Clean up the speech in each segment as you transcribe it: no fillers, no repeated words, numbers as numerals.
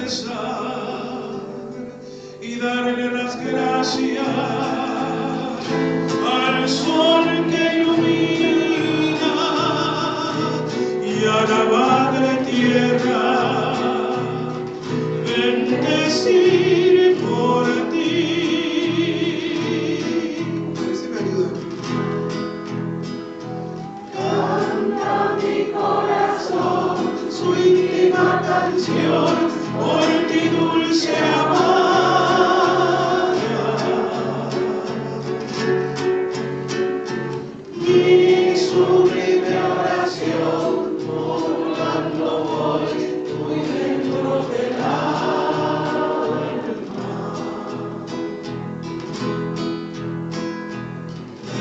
regresar y darle las gracias al sol que ilumina y a la madre tierra bendecir por ti. Canta mi corazón su íntima canción por ti, dulce amada. Mi sublime oración formulando hoy muy dentro del alma.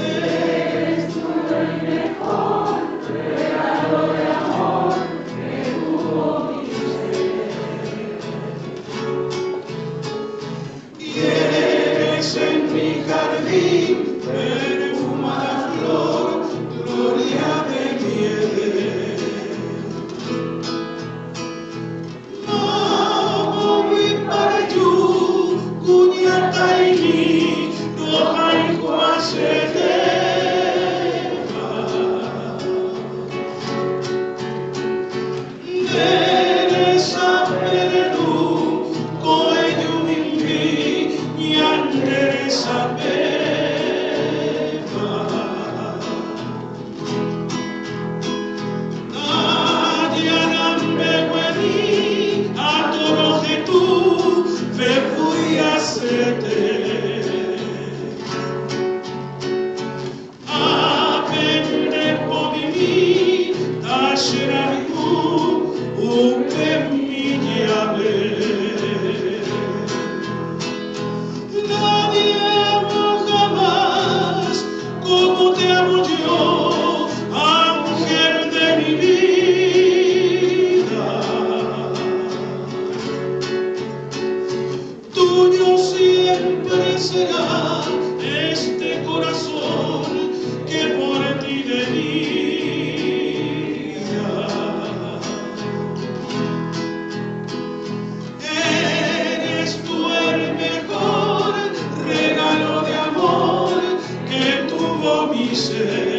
Eres tú el mejor regalo de amor que tuvo mi ser. Y eres en mi jardín perfumada flor, gloria de mi Edén. Mamo mi parayu, kunyataini, dohai kuasedeva. Dere saperu, koeyumimbi, nyandere sapeva. Nadia nambe weni, adoro que tú me fui a sete. Apende povimi, tashramiku, upe minyame. Nadie amó jamás como te amo yo, ángel de mi vida. Tuyo siempre será este corazón que por ti tenía. Eres tú el mejor regalo de amor que tuvo mi ser.